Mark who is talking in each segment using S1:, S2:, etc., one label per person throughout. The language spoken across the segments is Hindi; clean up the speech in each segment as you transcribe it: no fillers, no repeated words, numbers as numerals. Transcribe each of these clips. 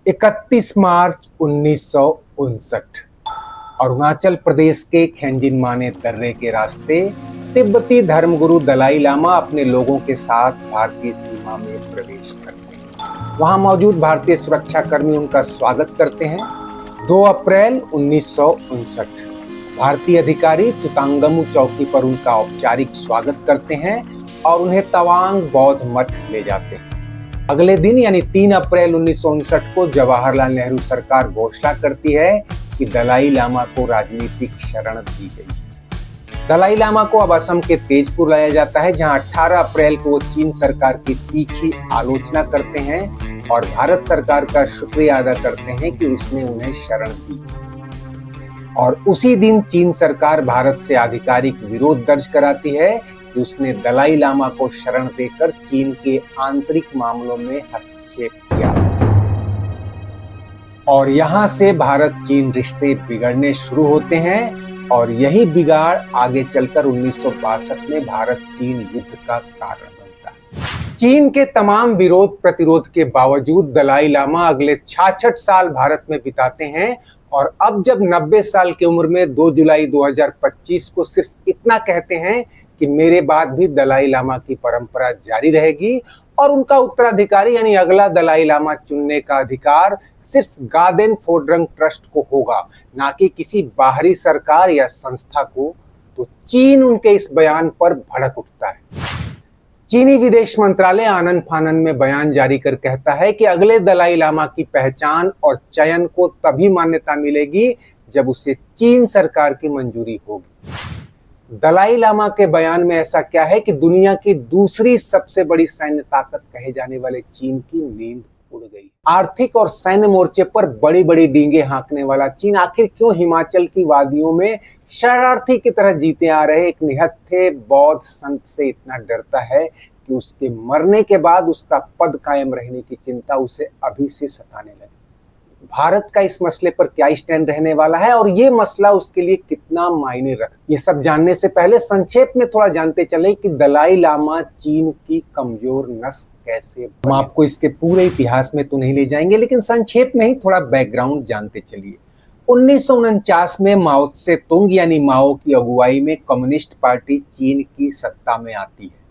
S1: 31 मार्च 1959 अरुणाचल प्रदेश के खैंजिन माने दर्रे के रास्ते तिब्बती धर्मगुरु दलाई लामा अपने लोगों के साथ भारतीय सीमा में प्रवेश करते हैं। वहां मौजूद भारतीय सुरक्षा कर्मी उनका स्वागत करते हैं। 2 अप्रैल 1959 भारतीय अधिकारी चुतांगमू चौकी पर उनका औपचारिक स्वागत करते हैं और उन्हें तवांग बौद्ध मठ ले जाते हैं। अगले दिन यानी 3 अप्रैल 1959 को जवाहरलाल नेहरू सरकार घोषणा करती है कि दलाई लामा को राजनीतिक शरण दी गई। दलाई लामा को अब असम के तेजपुर लाया जाता है, जहां 18 अप्रैल को वो चीन सरकार की तीखी आलोचना करते हैं और भारत सरकार का शुक्रिया अदा करते हैं कि उसने उन्हें शरण दी। और उसी दिन चीन सरकार भारत से आधिकारिक विरोध दर्ज कराती है कि उसने दलाई लामा को शरण देकर चीन के आंतरिक मामलों में हस्तक्षेप किया। और यहां से भारत चीन रिश्ते बिगड़ने शुरू होते हैं और यही बिगाड़ आगे चलकर 1962 में भारत चीन युद्ध का कारण बनता है। चीन के तमाम विरोध प्रतिरोध के बावजूद दलाई लामा अगले 66 साल भारत में बिताते हैं और अब जब 90 साल की उम्र में 2 जुलाई 2025 को सिर्फ इतना कहते हैं कि मेरे बाद भी दलाई लामा की परंपरा जारी रहेगी और उनका उत्तराधिकारी यानी अगला दलाई लामा चुनने का अधिकार सिर्फ गादेन फोड्रंग ट्रस्ट को होगा, ना कि किसी बाहरी सरकार या संस्था को, तो चीन उनके इस बयान पर भड़क उठता है। चीनी विदेश मंत्रालय आनन फानन में बयान जारी कर कहता है कि अगले दलाई लामा की पहचान और चयन को तभी मान्यता मिलेगी जब उसे चीन सरकार की मंजूरी होगी। दलाई लामा के बयान में ऐसा क्या है कि दुनिया की दूसरी सबसे बड़ी सैन्य ताकत कहे जाने वाले चीन की नींद उड़ गई। आर्थिक और सैन्य मोर्चे पर बड़ी बड़ी डींगे हाँकने वाला चीन आखिर क्यों हिमाचल की वादियों में शरणार्थी की तरह जीते आ रहे एक निहत्थे बौद्ध संत से इतना डरता है कि उसके मरने के बाद उसका पद कायम रहने की चिंता उसे अभी से सताने लगी। भारत का इस मसले पर क्या स्टैंड रहने वाला है और ये मसला उसके लिए कितना मायने रखता है, ये सब जानने से पहले संक्षेप में थोड़ा जानते चले कि दलाई लामा चीन की कमजोर नस कैसे। हम आपको इसके पूरे इतिहास में तो नहीं ले जाएंगे, लेकिन संक्षेप में ही थोड़ा बैकग्राउंड जानते चलिए। 1949 में माओ त्से तुंग यानी माओ की अगुवाई में कम्युनिस्ट पार्टी चीन की सत्ता में आती है।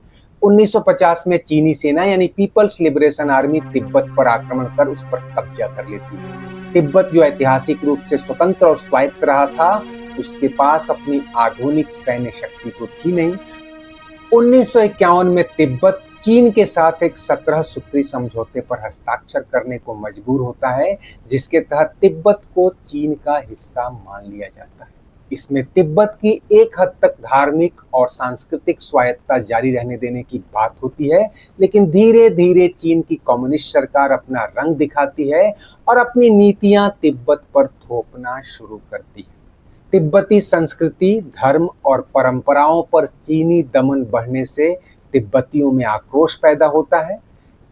S1: 1950 में चीनी सेना यानी पीपल्स लिबरेशन आर्मी तिब्बत पर आक्रमण कर उस पर कब्जा कर लेती है। तिब्बत जो ऐतिहासिक रूप से स्वतंत्र और स्वायत्त रहा था, उसके पास अपनी आधुनिक सैन्य शक्ति तो थी नहीं। 1951 में तिब्बत चीन के साथ एक 17 सूत्री समझौते पर हस्ताक्षर करने को मजबूर होता है, जिसके तहत तिब्बत को चीन का हिस्सा मान लिया जाता है। इसमें तिब्बत की एक हद तक धार्मिक और सांस्कृतिक स्वायत्तता जारी रहने देने की बात होती है, लेकिन धीरे धीरे चीन की कम्युनिस्ट सरकार अपना रंग दिखाती है और अपनी नीतियां तिब्बत पर थोपना शुरू करती है। तिब्बती संस्कृति, धर्म और परंपराओं पर चीनी दमन बढ़ने से तिब्बतियों में आक्रोश पैदा होता है।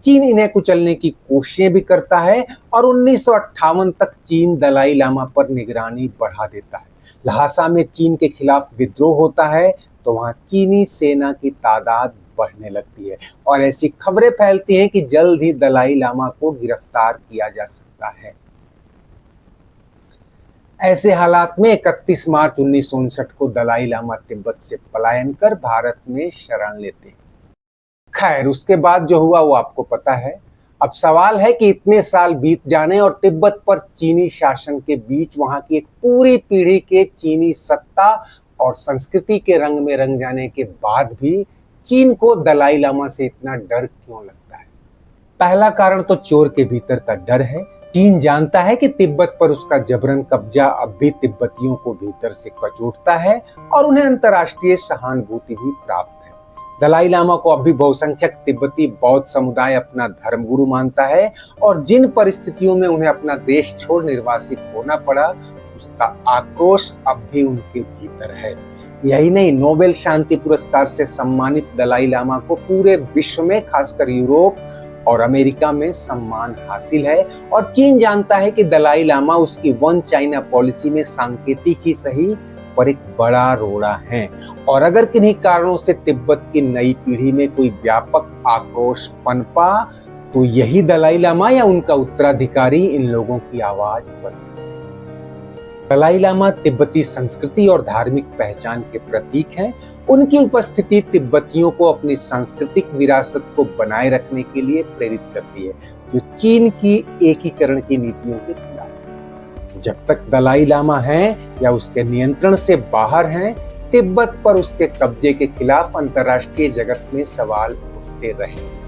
S1: चीन इन्हें कुचलने की कोशिशें भी करता है और 1958 तक चीन दलाई लामा पर निगरानी बढ़ा देता है। लहासा में चीन के खिलाफ विद्रोह होता है तो वहां चीनी सेना की तादाद बढ़ने लगती है और ऐसी खबरें फैलती हैं कि जल्द ही दलाई लामा को गिरफ्तार किया जा सकता है। ऐसे हालात में 31 मार्च 1959 को दलाई लामा तिब्बत से पलायन कर भारत में शरण लेते हैं। खैर, उसके बाद जो हुआ वो आपको पता है। अब सवाल है कि इतने साल बीत जाने और तिब्बत पर चीनी शासन के बीच वहां की एक पूरी पीढ़ी के चीनी सत्ता और संस्कृति के रंग में रंग जाने के बाद भी चीन को दलाई लामा से इतना डर क्यों लगता है? पहला कारण तो चोर के भीतर का डर है। चीन जानता है कि तिब्बत पर उसका जबरन कब्जा अब भी तिब्बतियों को भीतर से कचोटता है और उन्हें अंतर्राष्ट्रीय सहानुभूति भी प्राप्त है। दलाई लामा को अब भी बहुसंख्यक तिब्बती बौद्ध समुदाय अपना धर्मगुरु मानता है और जिन परिस्थितियों में उन्हें अपना देश छोड़ निर्वासित होना पड़ा, उसका आक्रोश अब भी उनके भीतर है। यही नहीं, नोबेल शांति पुरस्कार से सम्मानित दलाई लामा को पूरे विश्व में, खासकर यूरोप और अमेरिका में सम्मान हासिल है और चीन जानता है कि दलाई लामा उसकी वन चाइना पॉलिसी में सांकेतिक ही सही पर एक बड़ा रोड़ा है और अगर किन्हीं कारणों से तिब्बत की नई पीढ़ी में कोई व्यापक आक्रोश पनपा तो यही दलाई लामा या उनका उत्तराधिकारी इन लोगों की आवाज बन सकते हैं। दलाई लामा तिब्बती संस्कृति और धार्मिक पहचान के प्रतीक हैं। उनकी उपस्थिति तिब्बतियों को अपनी सांस्कृतिक विरासत को बनाए रखने के लिए प्रेरित करती है, जो चीन की एकीकरण की नीतियों के खिलाफ है। जब तक दलाई लामा हैं या उसके नियंत्रण से बाहर हैं, तिब्बत पर उसके कब्जे के खिलाफ अंतर्राष्ट्रीय जगत में सवाल उठते रहेंगे।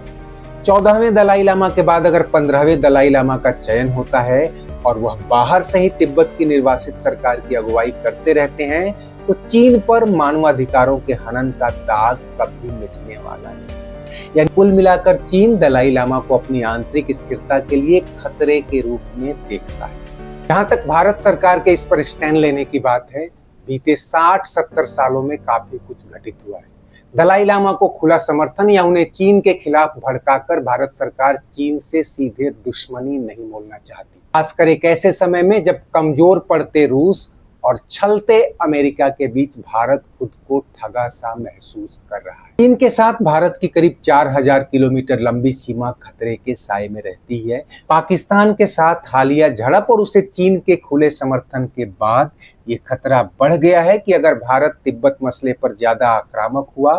S1: 14वें दलाई लामा के बाद अगर 15वें दलाई लामा का चयन होता है और वह बाहर से ही तिब्बत की निर्वासित सरकार की अगुवाई करते रहते हैं, तो चीन पर मानवाधिकारों के हनन का दाग कभी मिटने वाला नहीं। यानी कुल मिलाकर चीन दलाई लामा को अपनी आंतरिक स्थिरता के लिए खतरे के रूप में देखता है। जहां तक भारत सरकार के इस पर स्टैंड लेने की बात है, बीते 60-70 सालों में काफी कुछ घटित हुआ है। दलाई लामा को खुला समर्थन या उन्हें चीन के खिलाफ भड़काकर भारत सरकार चीन से सीधे दुश्मनी नहीं मोलना चाहती, खासकर एक ऐसे समय में जब कमजोर पड़ते रूस और छलते अमेरिका के बीच भारत खुद को ठगा सा महसूस कर रहा है। चीन के साथ भारत की करीब 4000 किलोमीटर लंबी सीमा खतरे के साए में रहती है। पाकिस्तान के साथ हालिया झड़प और उसे चीन के खुले समर्थन के बाद ये खतरा बढ़ गया है कि अगर भारत तिब्बत मसले पर ज्यादा आक्रामक हुआ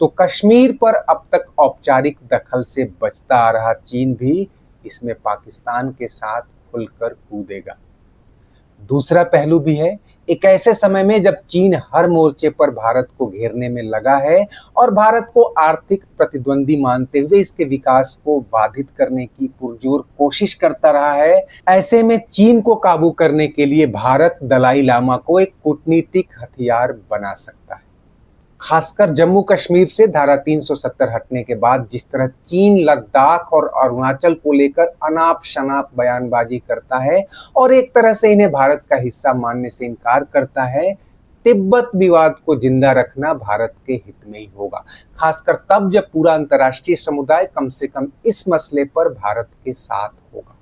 S1: तो कश्मीर पर अब तक औपचारिक दखल से बचता आ रहा चीन भी इसमें पाकिस्तान के साथ खुलकर कूदेगा। दूसरा पहलू भी है, एक ऐसे समय में जब चीन हर मोर्चे पर भारत को घेरने में लगा है और भारत को आर्थिक प्रतिद्वंदी मानते हुए इसके विकास को बाधित करने की पुरजोर कोशिश करता रहा है, ऐसे में चीन को काबू करने के लिए भारत दलाई लामा को एक कूटनीतिक हथियार बना सकता है। खासकर जम्मू कश्मीर से धारा 370 हटने के बाद जिस तरह चीन लद्दाख और अरुणाचल को लेकर अनाप शनाप बयानबाजी करता है और एक तरह से इन्हें भारत का हिस्सा मानने से इनकार करता है, तिब्बत विवाद को जिंदा रखना भारत के हित में ही होगा, खासकर तब जब पूरा अंतर्राष्ट्रीय समुदाय कम से कम इस मसले पर भारत के साथ होगा।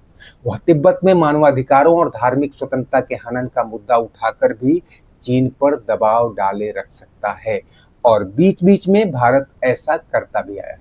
S1: वह तिब्बत में मानवाधिकारों और धार्मिक स्वतंत्रता के हनन का मुद्दा उठाकर भी चीन पर दबाव डाले रख सकता है और बीच बीच में भारत ऐसा करता भी आया है।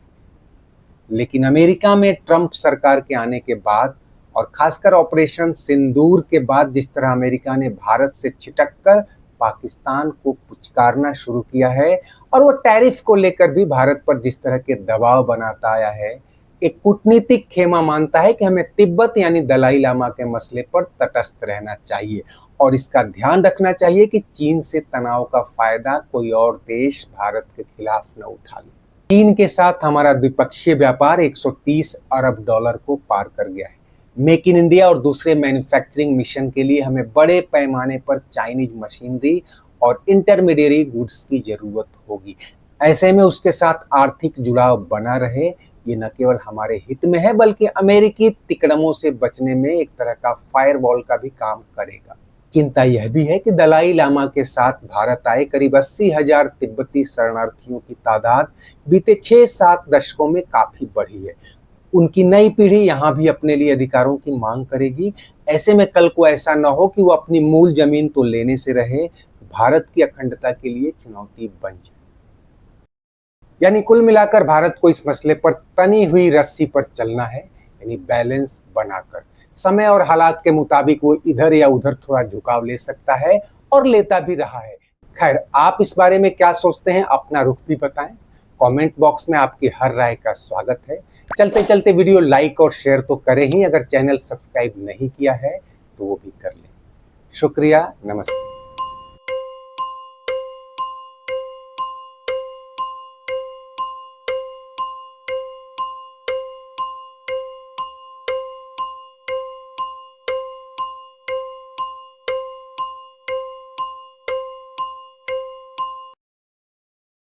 S1: लेकिन अमेरिका में ट्रंप सरकार के आने के बाद और खासकर ऑपरेशन सिंदूर के बाद जिस तरह अमेरिका ने भारत से छिटककर पाकिस्तान को पुचकारना शुरू किया है और वो टैरिफ को लेकर भी भारत पर जिस तरह के दबाव बनाता आया है, एक कूटनीतिक खेमा मानता है कि हमें तिब्बत यानी दलाई लामा के मसले पर तटस्थ रहना चाहिए और इसका ध्यान रखना चाहिए कि चीन से तनाव का फायदा कोई और देश भारत के खिलाफ न उठा ले। चीन के साथ हमारा द्विपक्षीय व्यापार 130 अरब डॉलर को पार कर गया है। मेक इन इंडिया और दूसरे मैन्युफैक्चरिंग मिशन के लिए हमें बड़े पैमाने पर चाइनीज मशीनरी और इंटरमीडिएरी गुड्स की जरूरत होगी। ऐसे में उसके साथ आर्थिक जुड़ाव बना रहे, ये न केवल हमारे हित में है बल्कि अमेरिकी तिकड़मों से बचने में एक तरह का फायरवॉल का भी काम करेगा। चिंता यह भी है कि दलाई लामा के साथ भारत आए करीब 80,000 तिब्बती शरणार्थियों की तादाद बीते 6-7 दशकों में काफी बढ़ी है। उनकी नई पीढ़ी यहाँ भी अपने लिए अधिकारों की मांग करेगी। ऐसे में कल को ऐसा न हो कि वो अपनी मूल जमीन तो लेने से रहे, भारत की अखंडता के लिए चुनौती बन जाए। यानी कुल मिलाकर भारत को इस मसले पर तनी हुई रस्सी पर चलना है, यानी बैलेंस बनाकर। समय और हालात के मुताबिक वो इधर या उधर थोड़ा झुकाव ले सकता है और लेता भी रहा है। खैर, आप इस बारे में क्या सोचते हैं, अपना रुख भी बताएं। कमेंट बॉक्स में आपकी हर राय का स्वागत है। चलते चलते वीडियो लाइक और शेयर तो करें ही, अगर चैनल सब्सक्राइब नहीं किया है तो वो भी कर लें। शुक्रिया, नमस्ते।